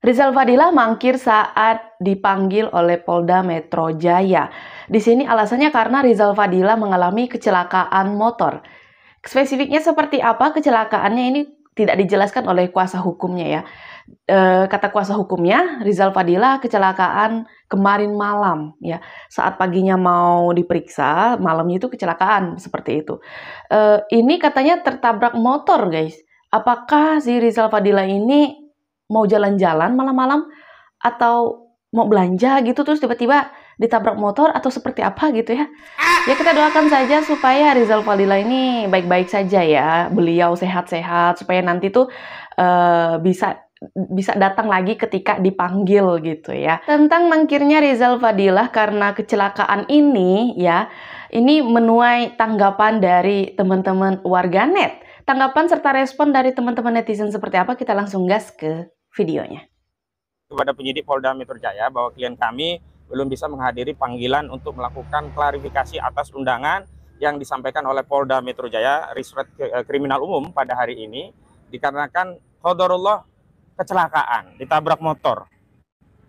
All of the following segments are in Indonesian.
Rizal Fadilah mangkir saat dipanggil oleh Polda Metro Jaya. Di sini alasannya karena Rizal Fadilah mengalami kecelakaan motor. Spesifiknya seperti apa kecelakaannya ini tidak dijelaskan oleh kuasa hukumnya ya. Kata kuasa hukumnya, Rizal Fadilah kecelakaan kemarin malam ya. Saat paginya mau diperiksa, malamnya itu kecelakaan seperti itu. Ini katanya tertabrak motor, guys. Apakah si Rizal Fadilah ini mau jalan-jalan malam-malam atau mau belanja gitu terus tiba-tiba ditabrak motor atau seperti apa gitu ya. Ya kita doakan saja supaya Rizal Fadilah ini baik-baik saja ya. Beliau sehat-sehat supaya nanti tuh bisa datang lagi ketika dipanggil gitu ya. Tentang mangkirnya Rizal Fadilah karena kecelakaan ini ya, ini menuai tanggapan dari teman-teman warganet. Tanggapan serta respon dari teman-teman netizen seperti apa, kita langsung gas ke videonya. Kepada penyidik Polda Metro Jaya bahwa klien kami belum bisa menghadiri panggilan untuk melakukan klarifikasi atas undangan yang disampaikan oleh Polda Metro Jaya Risret Kriminal Umum pada hari ini dikarenakan qadarullah kecelakaan, ditabrak motor.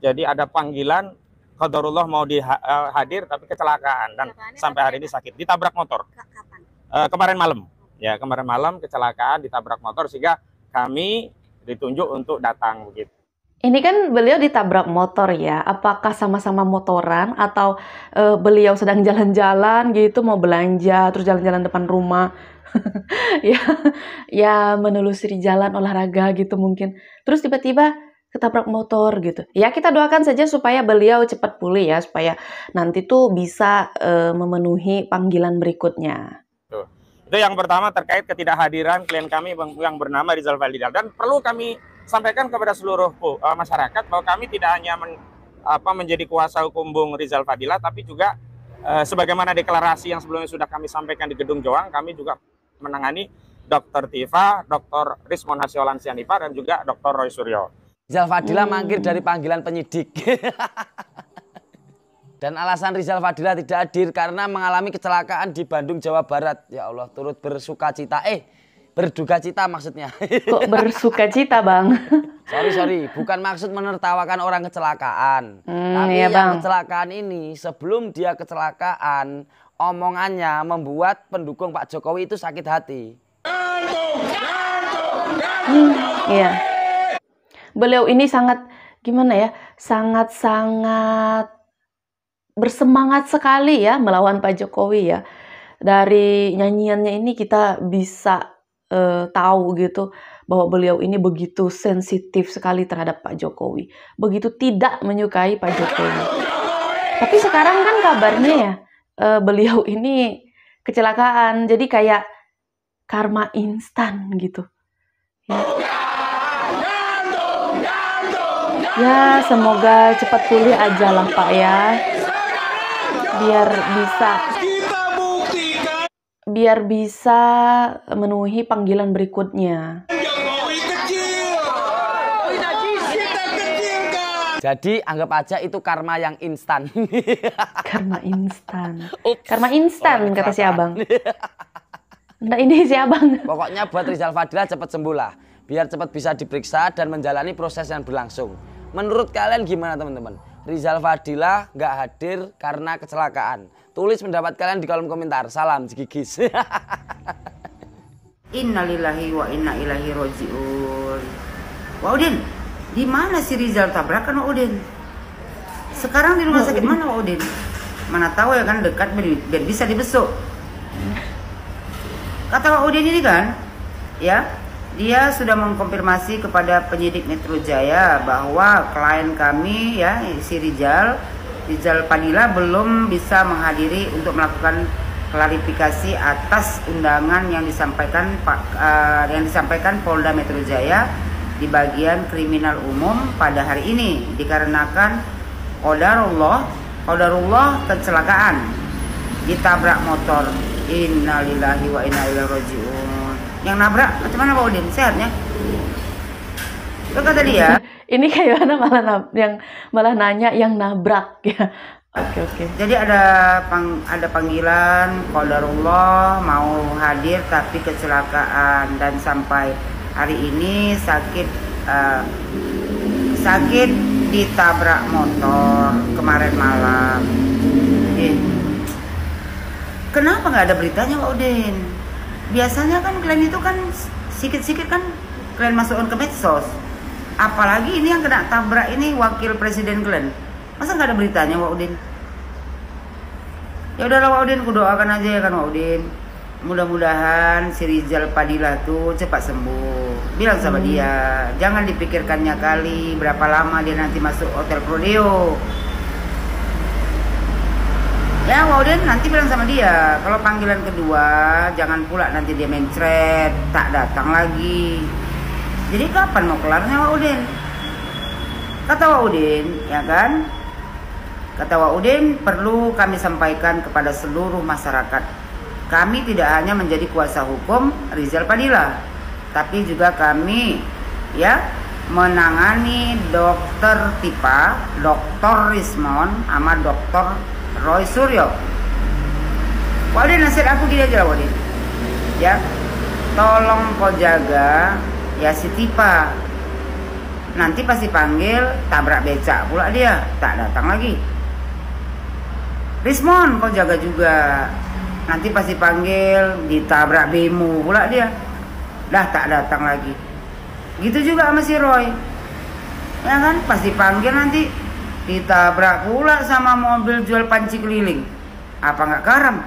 Jadi ada panggilan qadarullah mau hadir tapi kecelakaan dan sampai hari ini sakit, ditabrak motor. Kapan? Kemarin malam. Ya, kemarin malam kecelakaan ditabrak motor sehingga kami ditunjuk untuk datang begitu. Ini kan beliau ditabrak motor ya, apakah sama-sama motoran atau beliau sedang jalan-jalan gitu mau belanja terus jalan-jalan depan rumah ya menelusuri jalan olahraga gitu mungkin terus tiba-tiba ketabrak motor gitu ya. Kita doakan saja supaya beliau cepat pulih ya, supaya nanti tuh bisa memenuhi panggilan berikutnya. Itu yang pertama terkait ketidakhadiran klien kami yang bernama Rizal Fadilah, dan perlu kami sampaikan kepada seluruh masyarakat bahwa kami tidak hanya menjadi kuasa hukum Bung Rizal Fadilah, tapi juga sebagaimana deklarasi yang sebelumnya sudah kami sampaikan di Gedung Joang, kami juga menangani Dr. Tifa, Dr. Rismon Hasiolan Sianipa, dan juga Dr. Roy Suryo. Rizal Fadilah mangkir dari panggilan penyidik. Dan alasan Rizal Fadilah tidak hadir karena mengalami kecelakaan di Bandung, Jawa Barat. Ya Allah, turut bersuka cita. Berduka cita maksudnya. Kok bersuka cita, Bang? Sorry. Bukan maksud menertawakan orang kecelakaan. Tapi iya, yang Bang. kecelakaan ini, sebelum dia kecelakaan, omongannya membuat pendukung Pak Jokowi itu sakit hati. Iya. Beliau ini sangat, gimana ya, sangat-sangat bersemangat sekali ya melawan Pak Jokowi ya. Dari nyanyiannya ini kita bisa tahu gitu bahwa beliau ini begitu sensitif sekali terhadap Pak Jokowi, begitu tidak menyukai Pak Jokowi. Tapi sekarang kan kabarnya ya beliau ini kecelakaan, jadi kayak karma instan gitu. Ya semoga cepat pulih aja lah Pak ya. Biar bisa memenuhi panggilan berikutnya. Jadi anggap aja itu karma yang instan. Karma instan. Karma instan kata si Abang. Nah ini si Abang. Pokoknya buat Rizal Fadilah cepat sembuh lah. Biar cepat bisa diperiksa dan menjalani proses yang berlangsung. Menurut kalian gimana teman-teman? Rizal Fadilah nggak hadir karena kecelakaan. Tulis pendapat kalian di kolom komentar. Salam Jigigis. Innalillahi wa inna ilaihi rojiun. Wah Udin, di mana si Rizal tabrakan Wah Udin? Sekarang di rumah sakit mana Wah Udin? Mana tahu ya kan dekat biar bisa dibesuk. Kata Wah Udin ini kan, ya dia sudah mengkonfirmasi kepada penyidik Metro Jaya bahwa klien kami ya si Rizal Fadilah belum bisa menghadiri untuk melakukan klarifikasi atas undangan yang disampaikan Polda Metro Jaya di bagian kriminal umum pada hari ini dikarenakan qadarullah kecelakaan ditabrak motor. Innalillahi wa inna ilaihi rajiun. Yang nabrak macam mana Pak Udin? Sehatnya? Itu kata dia. Ini kayak mana malah nanya yang nabrak ya. Oke. Jadi ada panggilan qadarullah mau hadir tapi kecelakaan dan sampai hari ini sakit sakit ditabrak motor kemarin malam. Kenapa nggak ada beritanya Pak Udin? Biasanya kan klien itu kan sikit-sikit kan klien masukkan ke medsos. Apalagi ini yang kena tabrak ini wakil presiden klien. Masa nggak ada beritanya Pak Udin? Ya udahlah Pak Udin, kudoakan aja ya kan Pak Udin. Mudah-mudahan si Rizal Padilla tuh cepat sembuh. Bilang sama dia, jangan dipikirkannya kali berapa lama dia nanti masuk hotel Prodeo. Ya Pak Udin nanti bilang sama dia, kalau panggilan kedua jangan pula nanti dia mencret, tak datang lagi. Jadi kapan mau kelarnya Pak Udin? Kata Pak Udin, ya kan? Kata Pak Udin, perlu kami sampaikan kepada seluruh masyarakat. Kami tidak hanya menjadi kuasa hukum Rizal Padilla, tapi juga kami ya menangani dokter Tipa, dokter Rismon, sama dokter Roy Suryo. Pak Udin nasihat aku gini aja lah Pak Udin. Ya, tolong kau jaga ya si Tipa. Nanti pasti panggil tabrak becak pula dia, tak datang lagi. Rismon kau jaga juga. Nanti pasti panggil ditabrak bemo pula dia, dah tak datang lagi. Gitu juga sama si Roy, ya kan? Pasti panggil nanti ditabrak pula sama mobil jual panci keliling. Apa nggak karam?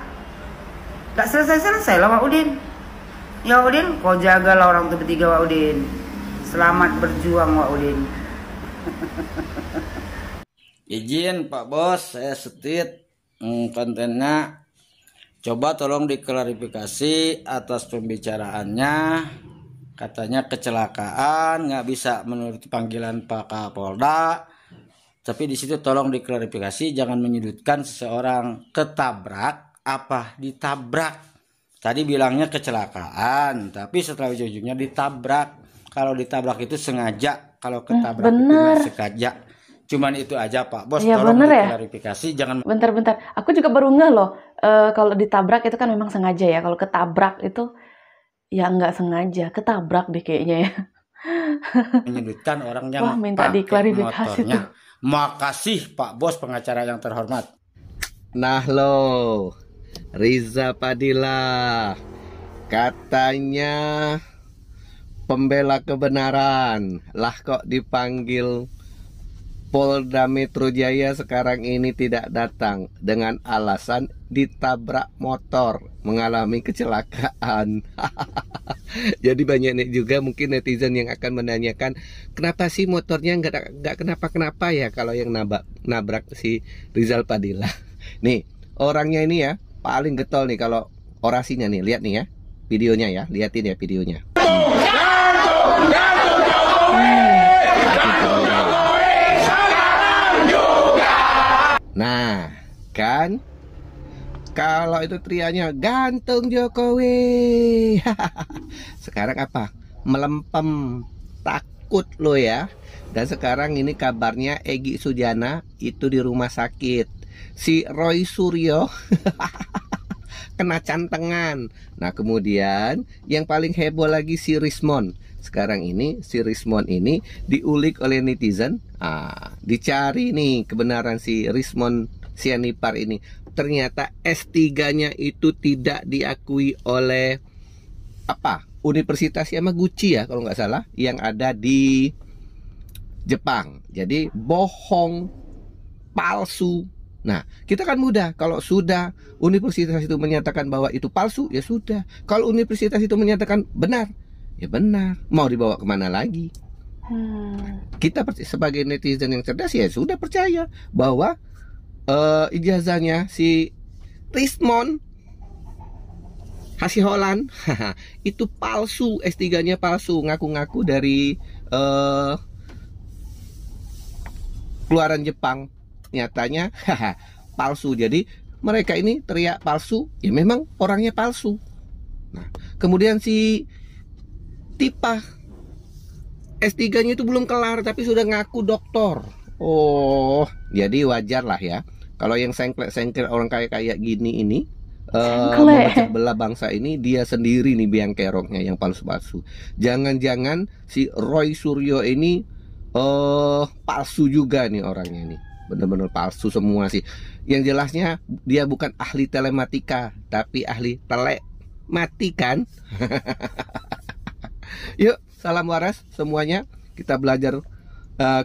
Gak selesai lah Pak Udin. Ya Udin, kau jagalah orang itu bertiga Pak Udin. Selamat berjuang Pak Udin. Izin Pak Bos, saya setit kontennya. Coba tolong diklarifikasi atas pembicaraannya. Katanya kecelakaan, nggak bisa menurut panggilan Pak Kapolda. Tapi di situ tolong diklarifikasi, jangan menyudutkan seseorang ketabrak apa ditabrak. Tadi bilangnya kecelakaan, tapi setelah ujung-ujungnya ditabrak. Kalau ditabrak itu sengaja, kalau ketabrak itu nggak sengaja. Cuman itu aja Pak Bos, Ya, tolong bener ya? diklarifikasi, jangan. Bentar-bentar, aku juga baru ngeh loh. Kalau ditabrak itu kan memang sengaja ya. Kalau ketabrak itu ya nggak sengaja. Ketabrak deh kayaknya ya. Menyudutkan orang yang Wah, minta pakai diklarifikasi motornya. tuh. Makasih Pak Bos, pengacara yang terhormat. Nah lo, Riza Padilla katanya pembela kebenaran, lah kok dipanggil Polda Metro Jaya sekarang ini tidak datang dengan alasan ditabrak motor, mengalami kecelakaan. Jadi banyak juga mungkin netizen yang akan menanyakan, kenapa sih motornya nggak kenapa-kenapa ya kalau yang nabrak si Rizal Padilla. Nih orangnya ini ya paling getol nih kalau orasinya nih, lihat nih ya videonya ya, liatin ya videonya. Nah, kan kalau itu teriaknya gantung Jokowi. Sekarang apa? Melempem, takut lo ya. Dan sekarang ini kabarnya Egy Sujana itu di rumah sakit. Si Roy Suryo kena cantengan. Nah, kemudian yang paling heboh lagi si Rismon. Sekarang ini si Rismon ini diulik oleh netizen. Dicari nih kebenaran si Rismon Sianipar ini. Ternyata S3-nya itu tidak diakui oleh Universitas Yamaguchi ya kalau nggak salah, yang ada di Jepang. Jadi bohong, palsu. Nah, kita kan mudah kalau sudah universitas itu menyatakan bahwa itu palsu, ya sudah. Kalau universitas itu menyatakan benar, ya benar. Mau dibawa kemana lagi? Kita sebagai netizen yang cerdas ya sudah percaya bahwa ijazahnya si Rismon Hasiholan itu palsu, S3-nya palsu, ngaku-ngaku dari keluaran Jepang. Nyatanya palsu. Jadi mereka ini teriak palsu, ya memang orangnya palsu. Nah, kemudian si Tipa S3-nya itu belum kelar tapi sudah ngaku doktor. Oh, jadi wajar lah ya kalau yang sengklek orang kayak gini ini memecah belah bangsa ini, dia sendiri nih biang keroknya yang palsu-palsu. Jangan-jangan si Roy Suryo ini palsu juga nih orangnya nih. Bener-bener palsu semua sih. Yang jelasnya dia bukan ahli telematika, tapi ahli telematikan. Yuk, salam waras semuanya. Kita belajar,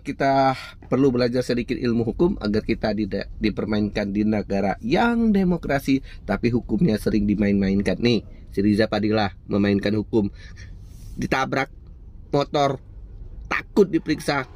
kita perlu belajar sedikit ilmu hukum agar kita tidak dipermainkan di negara yang demokrasi, tapi hukumnya sering dimain-mainkan. Nih, si Riza Fadilah memainkan hukum, ditabrak motor, takut diperiksa,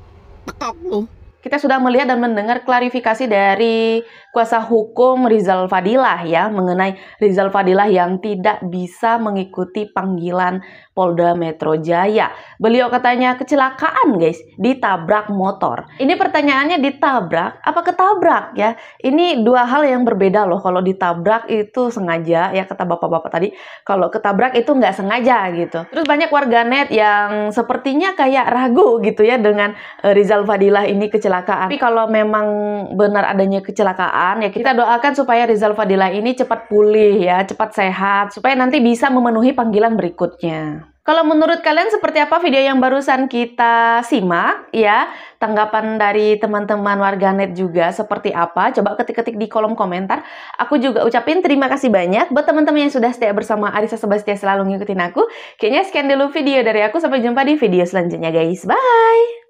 tekok lu. Kita sudah melihat dan mendengar klarifikasi dari kuasa hukum Rizal Fadilah ya, mengenai Rizal Fadilah yang tidak bisa mengikuti panggilan Polda Metro Jaya. Beliau katanya kecelakaan guys, ditabrak motor. Ini pertanyaannya, ditabrak apa ketabrak ya? Ini dua hal yang berbeda loh. Kalau ditabrak itu sengaja ya, kata bapak-bapak tadi. Kalau ketabrak itu nggak sengaja gitu. Terus banyak warganet yang sepertinya kayak ragu gitu ya dengan Rizal Fadilah ini kecelakaan. Tapi kalau memang benar adanya kecelakaan, ya kita doakan supaya Rizal Fadilah ini cepat pulih ya, cepat sehat, supaya nanti bisa memenuhi panggilan berikutnya. Kalau menurut kalian seperti apa video yang barusan kita simak ya? Tanggapan dari teman-teman warganet juga seperti apa? Coba ketik-ketik di kolom komentar. Aku juga ucapin terima kasih banyak buat teman-teman yang sudah setia bersama Arissa Sebastia selalu ngikutin aku. Kayaknya sekian dulu video dari aku, sampai jumpa di video selanjutnya guys. Bye!